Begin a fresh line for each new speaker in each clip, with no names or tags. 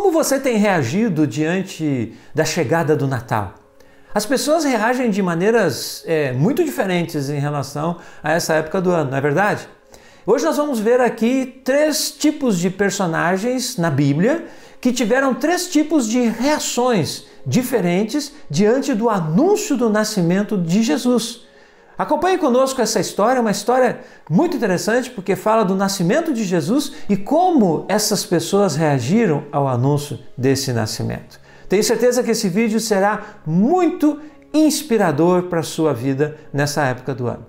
Como você tem reagido diante da chegada do Natal? As pessoas reagem de maneiras muito diferentes em relação a essa época do ano, não é verdade? Hoje nós vamos ver aqui 3 tipos de personagens na Bíblia que tiveram 3 tipos de reações diferentes diante do anúncio do nascimento de Jesus. Acompanhe conosco essa história, uma história muito interessante porque fala do nascimento de Jesus e como essas pessoas reagiram ao anúncio desse nascimento. Tenho certeza que esse vídeo será muito inspirador para a sua vida nessa época do ano.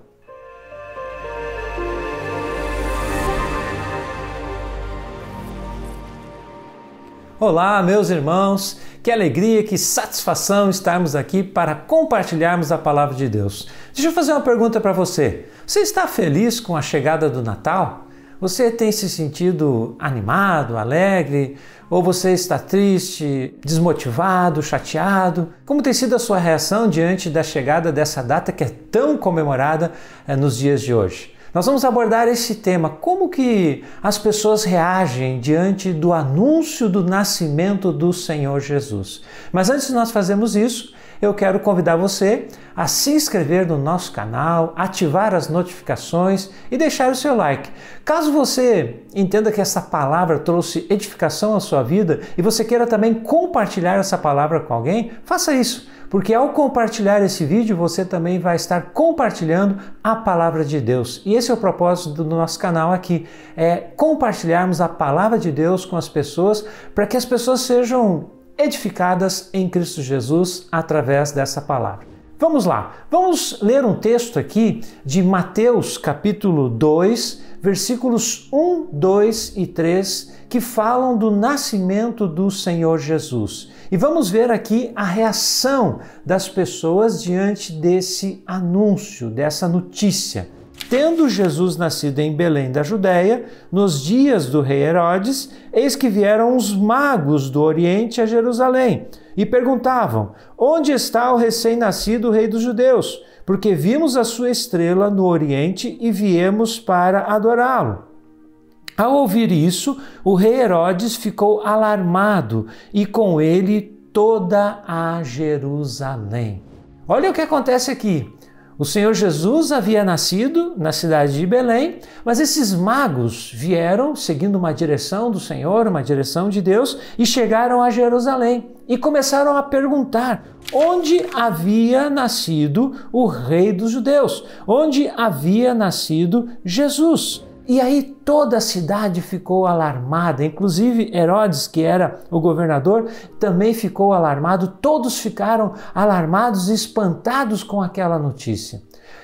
Olá, meus irmãos, que alegria, que satisfação estarmos aqui para compartilharmos a palavra de Deus. Deixa eu fazer uma pergunta para você. Você está feliz com a chegada do Natal? Você tem se sentido animado, alegre? Ou você está triste, desmotivado, chateado? Como tem sido a sua reação diante da chegada dessa data que é tão comemorada nos dias de hoje? Nós vamos abordar esse tema, como que as pessoas reagem diante do anúncio do nascimento do Senhor Jesus. Mas antes de nós fazermos isso, eu quero convidar você a se inscrever no nosso canal, ativar as notificações e deixar o seu like. Caso você entenda que essa palavra trouxe edificação à sua vida e você queira também compartilhar essa palavra com alguém, faça isso. Porque ao compartilhar esse vídeo, você também vai estar compartilhando a palavra de Deus. E esse é o propósito do nosso canal aqui, é compartilharmos a palavra de Deus com as pessoas para que as pessoas sejam edificadas em Cristo Jesus através dessa palavra. Vamos lá, vamos ler um texto aqui de Mateus capítulo 2, versículos 1, 2 e 3, que falam do nascimento do Senhor Jesus. E vamos ver aqui a reação das pessoas diante desse anúncio, dessa notícia. Tendo Jesus nascido em Belém da Judéia, nos dias do rei Herodes, eis que vieram os magos do Oriente a Jerusalém e perguntavam: onde está o recém-nascido rei dos judeus? Porque vimos a sua estrela no Oriente e viemos para adorá-lo. Ao ouvir isso, o rei Herodes ficou alarmado e com ele toda a Jerusalém. Olha o que acontece aqui. O Senhor Jesus havia nascido na cidade de Belém, mas esses magos vieram seguindo uma direção do Senhor, uma direção de Deus, e chegaram a Jerusalém e começaram a perguntar onde havia nascido o rei dos judeus, onde havia nascido Jesus. E aí toda a cidade ficou alarmada, inclusive Herodes, que era o governador, também ficou alarmado, todos ficaram alarmados e espantados com aquela notícia.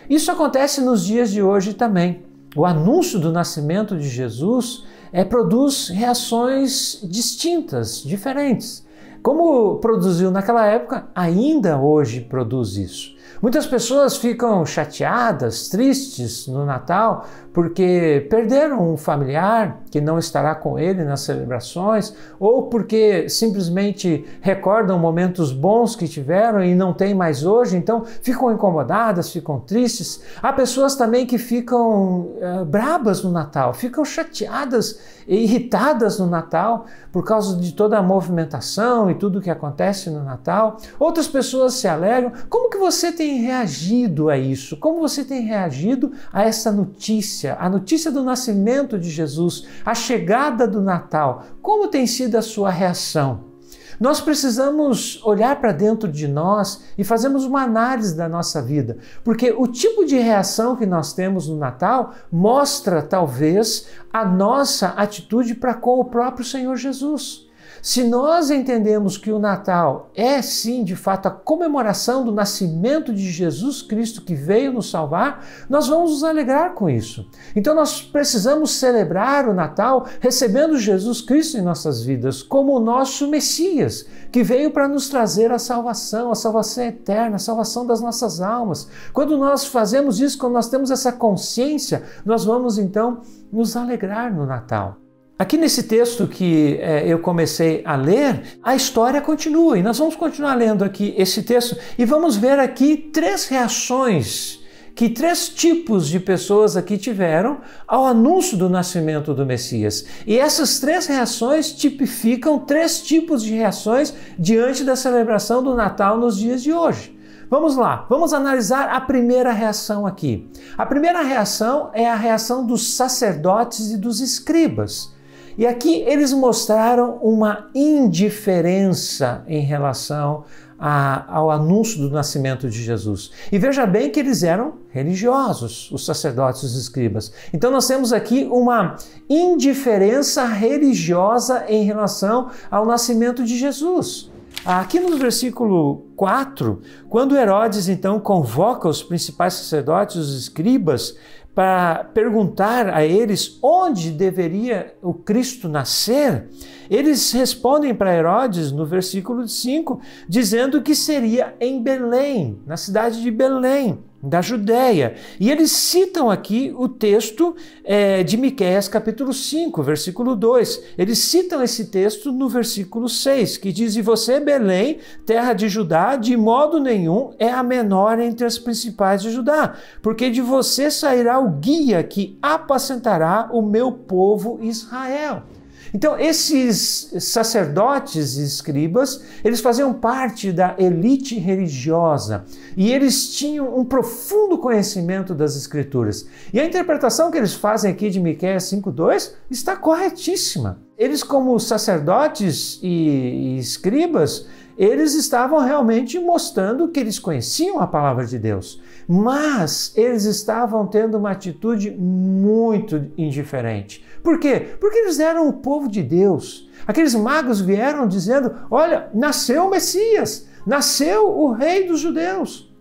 Isso acontece nos dias de hoje também. O anúncio do nascimento de Jesus produz reações distintas, diferentes. Como produziu naquela época, ainda hoje produz isso. Muitas pessoas ficam chateadas, tristes no Natal porque perderam um familiar que não estará com ele nas celebrações ou porque simplesmente recordam momentos bons que tiveram e não tem mais hoje, então ficam incomodadas, ficam tristes. Há pessoas também que ficam brabas no Natal, ficam chateadas e irritadas no Natal por causa de toda a movimentação e tudo que acontece no Natal. Outras pessoas se alegram. Como que você tem reagido a isso? Como você tem reagido a essa notícia? A notícia do nascimento de Jesus, a chegada do Natal. Como tem sido a sua reação? Nós precisamos olhar para dentro de nós e fazermos uma análise da nossa vida, porque o tipo de reação que nós temos no Natal mostra, talvez, a nossa atitude para com o próprio Senhor Jesus. Se nós entendemos que o Natal é sim, de fato, a comemoração do nascimento de Jesus Cristo que veio nos salvar, nós vamos nos alegrar com isso. Então nós precisamos celebrar o Natal recebendo Jesus Cristo em nossas vidas como o nosso Messias, que veio para nos trazer a salvação eterna, a salvação das nossas almas. Quando nós fazemos isso, quando nós temos essa consciência, nós vamos então nos alegrar no Natal. Aqui nesse texto que eu comecei a ler, a história continua e nós vamos continuar lendo aqui esse texto e vamos ver aqui 3 reações que 3 tipos de pessoas aqui tiveram ao anúncio do nascimento do Messias. E essas 3 reações tipificam 3 tipos de reações diante da celebração do Natal nos dias de hoje. Vamos lá, vamos analisar a primeira reação aqui. A primeira reação é a reação dos sacerdotes e dos escribas. E aqui eles mostraram uma indiferença em relação ao anúncio do nascimento de Jesus. E veja bem que eles eram religiosos, os sacerdotes e os escribas. Então nós temos aqui uma indiferença religiosa em relação ao nascimento de Jesus. Aqui no versículo 4, quando Herodes então convoca os principais sacerdotes, os escribas, para perguntar a eles onde deveria o Cristo nascer, eles respondem para Herodes no versículo 5, dizendo que seria em Belém, na cidade de Belém, da Judéia. E eles citam aqui o texto de Miqueias capítulo 5, versículo 2. Eles citam esse texto no versículo 6, que diz: "E você, Belém, terra de Judá, de modo nenhum é a menor entre as principais de Judá, porque de você sairá o guia que apacentará o meu povo Israel." Então, esses sacerdotes e escribas, eles faziam parte da elite religiosa e eles tinham um profundo conhecimento das Escrituras. E a interpretação que eles fazem aqui de Miqueias 5:2 está corretíssima. Eles, como sacerdotes e escribas, eles estavam realmente mostrando que eles conheciam a palavra de Deus, mas eles estavam tendo uma atitude muito indiferente. Por quê? Porque eles eram o povo de Deus. Aqueles magos vieram dizendo: olha, nasceu o Messias, nasceu o rei dos judeus.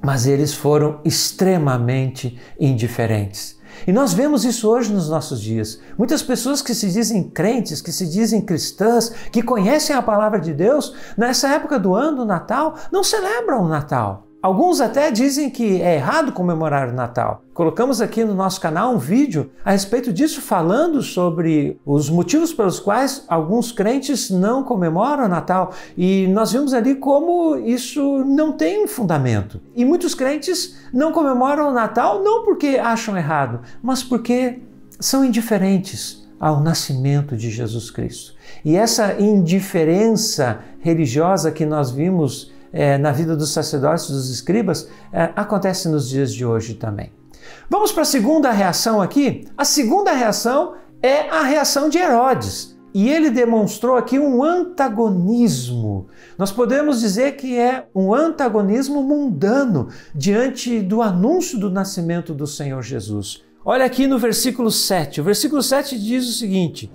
Mas eles foram extremamente indiferentes. E nós vemos isso hoje nos nossos dias. Muitas pessoas que se dizem crentes, que se dizem cristãs, que conhecem a palavra de Deus, nessa época do ano, do Natal, não celebram o Natal. Alguns até dizem que é errado comemorar o Natal. Colocamos aqui no nosso canal um vídeo a respeito disso, falando sobre os motivos pelos quais alguns crentes não comemoram o Natal. E nós vimos ali como isso não tem um fundamento. E muitos crentes não comemoram o Natal não porque acham errado, mas porque são indiferentes ao nascimento de Jesus Cristo. E essa indiferença religiosa que nós vimos na vida dos sacerdotes e dos escribas, acontece nos dias de hoje também. Vamos para a segunda reação aqui. A segunda reação é a reação de Herodes. E ele demonstrou aqui um antagonismo. Nós podemos dizer que é um antagonismo mundano diante do anúncio do nascimento do Senhor Jesus. Olha aqui no versículo 7. O versículo 7 diz o seguinte: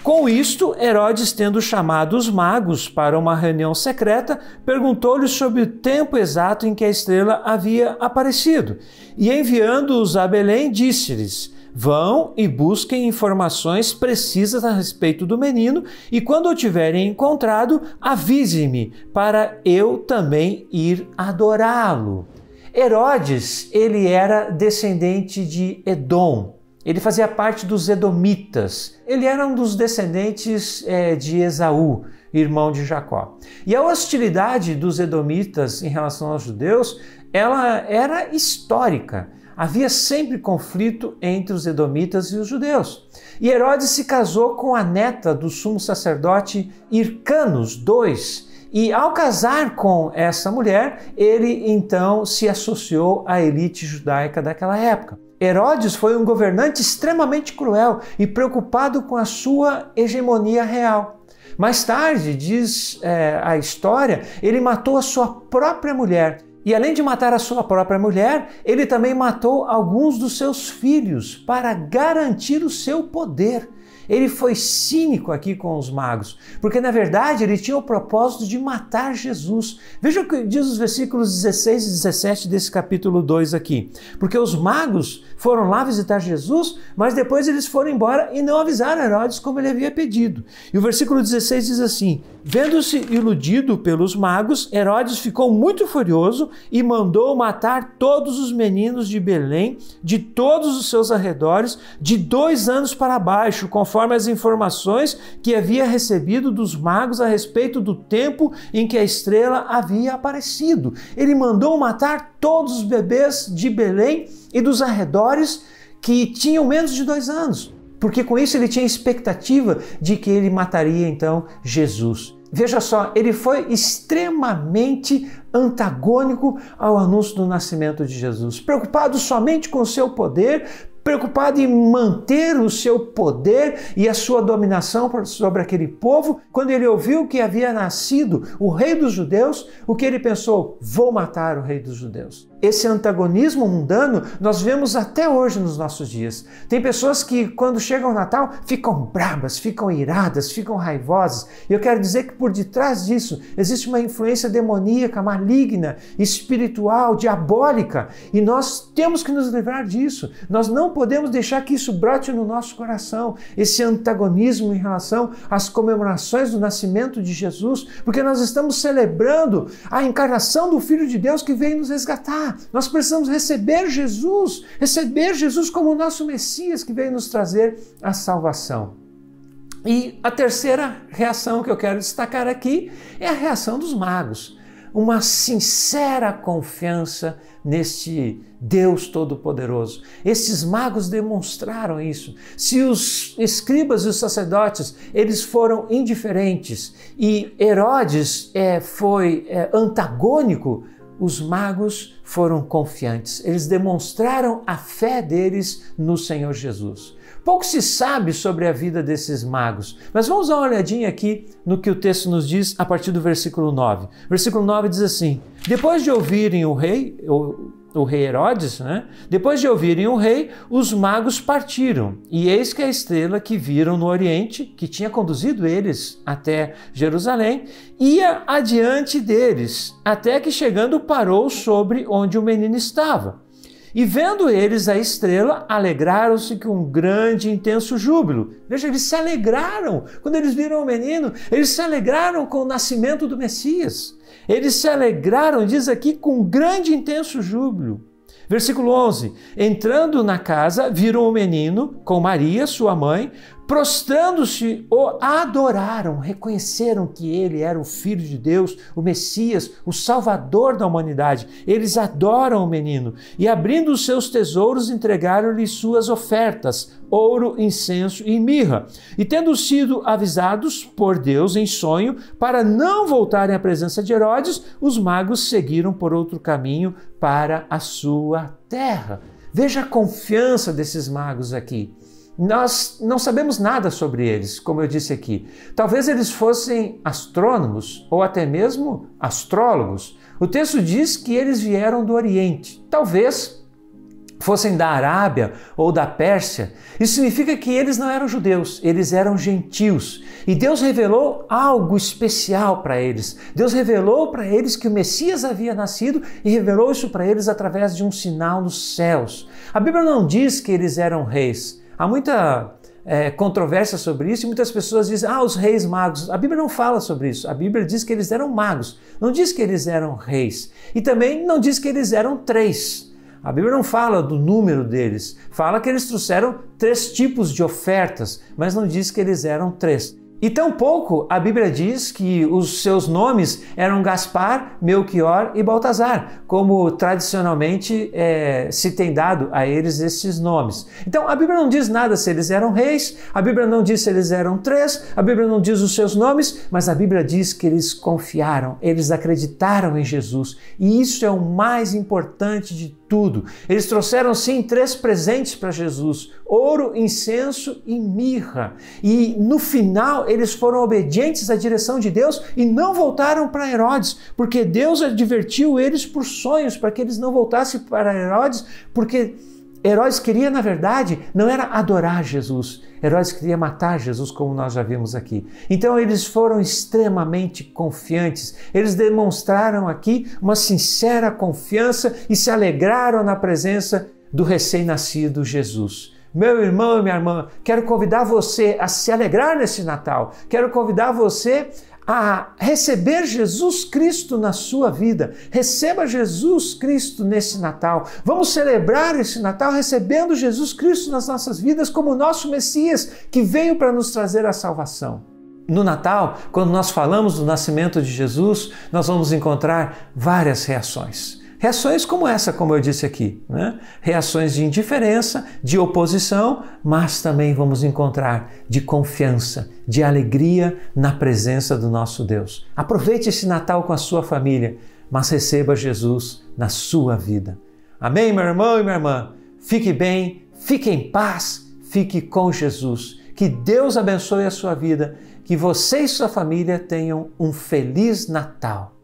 "Com isto, Herodes, tendo chamado os magos para uma reunião secreta, perguntou-lhes sobre o tempo exato em que a estrela havia aparecido. E enviando-os a Belém, disse-lhes: vão e busquem informações precisas a respeito do menino, e quando o tiverem encontrado, avise-me, para eu também ir adorá-lo." Herodes, ele era descendente de Edom. Ele fazia parte dos edomitas. Ele era um dos descendentes de Esaú, irmão de Jacó. E a hostilidade dos edomitas em relação aos judeus, ela era histórica. Havia sempre conflito entre os edomitas e os judeus. E Herodes se casou com a neta do sumo sacerdote Hircanos II. E ao casar com essa mulher, ele então se associou à elite judaica daquela época. Herodes foi um governante extremamente cruel e preocupado com a sua hegemonia real. Mais tarde, diz a história, ele matou a sua própria mulher. E além de matar a sua própria mulher, ele também matou alguns dos seus filhos para garantir o seu poder. Ele foi cínico aqui com os magos, porque na verdade ele tinha o propósito de matar Jesus. Veja o que diz os versículos 16 e 17 desse capítulo 2 aqui. Porque os magos foram lá visitar Jesus, mas depois eles foram embora e não avisaram Herodes como ele havia pedido. E o versículo 16 diz assim: vendo-se iludido pelos magos, Herodes ficou muito furioso e mandou matar todos os meninos de Belém, de todos os seus arredores, de 2 anos para baixo, conforme conforme as informações que havia recebido dos magos a respeito do tempo em que a estrela havia aparecido. Ele mandou matar todos os bebês de Belém e dos arredores que tinham menos de 2 anos, porque com isso ele tinha expectativa de que ele mataria então Jesus. Veja só, ele foi extremamente antagônico ao anúncio do nascimento de Jesus, preocupado somente com o seu poder, preocupado em manter o seu poder e a sua dominação sobre aquele povo. Quando ele ouviu que havia nascido o rei dos judeus, o que ele pensou? Vou matar o rei dos judeus. Esse antagonismo mundano nós vemos até hoje nos nossos dias. Tem pessoas que quando chega o Natal ficam bravas, ficam iradas, ficam raivosas. E eu quero dizer que por detrás disso existe uma influência demoníaca, maligna, espiritual, diabólica. E nós temos que nos livrar disso. Nós não podemos deixar que isso brote no nosso coração, esse antagonismo em relação às comemorações do nascimento de Jesus, porque nós estamos celebrando a encarnação do Filho de Deus que veio nos resgatar. Nós precisamos receber Jesus como o nosso Messias que veio nos trazer a salvação. E a terceira reação que eu quero destacar aqui é a reação dos magos. Uma sincera confiança neste Deus Todo-Poderoso. Esses magos demonstraram isso. Se os escribas e os sacerdotes eles foram indiferentes e Herodes foi antagônico, os magos foram confiantes. Eles demonstraram a fé deles no Senhor Jesus. Pouco se sabe sobre a vida desses magos, mas vamos dar uma olhadinha aqui no que o texto nos diz a partir do versículo 9. Versículo 9 diz assim: depois de ouvirem o rei Herodes, depois de ouvirem o rei, os magos partiram. E eis que a estrela que viram no oriente, que tinha conduzido eles até Jerusalém, ia adiante deles, até que chegando parou sobre onde o menino estava. E vendo eles a estrela, alegraram-se com um grande e intenso júbilo. Veja, eles se alegraram quando eles viram o menino, eles se alegraram com o nascimento do Messias. Eles se alegraram, diz aqui, com um grande e intenso júbilo. Versículo 11, entrando na casa, viram o menino com Maria, sua mãe, prostrando-se, o adoraram, reconheceram que ele era o Filho de Deus, o Messias, o Salvador da humanidade. Eles adoram o menino e, abrindo os seus tesouros, entregaram-lhe suas ofertas, ouro, incenso e mirra. E tendo sido avisados por Deus em sonho para não voltarem à presença de Herodes, os magos seguiram por outro caminho para a sua terra. Veja a confiança desses magos aqui. Nós não sabemos nada sobre eles, como eu disse aqui. Talvez eles fossem astrônomos ou até mesmo astrólogos. O texto diz que eles vieram do Oriente. Talvez fossem da Arábia ou da Pérsia. Isso significa que eles não eram judeus, eles eram gentios. E Deus revelou algo especial para eles. Deus revelou para eles que o Messias havia nascido e revelou isso para eles através de um sinal nos céus. A Bíblia não diz que eles eram reis. Há muita controvérsia sobre isso e muitas pessoas dizem, os reis magos. A Bíblia não fala sobre isso. A Bíblia diz que eles eram magos. Não diz que eles eram reis. E também não diz que eles eram 3. A Bíblia não fala do número deles. Fala que eles trouxeram 3 tipos de ofertas, mas não diz que eles eram 3. E tampouco a Bíblia diz que os seus nomes eram Gaspar, Melquior e Baltazar, como tradicionalmente se tem dado a eles esses nomes. Então a Bíblia não diz nada se eles eram reis, a Bíblia não diz se eles eram 3, a Bíblia não diz os seus nomes, mas a Bíblia diz que eles confiaram, eles acreditaram em Jesus. E isso é o mais importante de tudo. Eles trouxeram sim 3 presentes para Jesus: ouro, incenso e mirra. E no final eles foram obedientes à direção de Deus e não voltaram para Herodes, porque Deus advertiu eles por sonhos para que eles não voltassem para Herodes, porque Herodes queria, na verdade, não era adorar Jesus. Herodes queria matar Jesus, como nós já vimos aqui. Então eles foram extremamente confiantes. Eles demonstraram aqui uma sincera confiança e se alegraram na presença do recém-nascido Jesus. Meu irmão e minha irmã, quero convidar você a se alegrar nesse Natal. Quero convidar você a receber Jesus Cristo na sua vida. Receba Jesus Cristo nesse Natal. Vamos celebrar esse Natal recebendo Jesus Cristo nas nossas vidas como o nosso Messias, que veio para nos trazer a salvação. No Natal, quando nós falamos do nascimento de Jesus, nós vamos encontrar várias reações. Reações como essa, como eu disse aqui, né? Reações de indiferença, de oposição, mas também vamos encontrar de confiança, de alegria na presença do nosso Deus. Aproveite esse Natal com a sua família, mas receba Jesus na sua vida. Amém, meu irmão e minha irmã? Fique bem, fique em paz, fique com Jesus. Que Deus abençoe a sua vida, que você e sua família tenham um feliz Natal.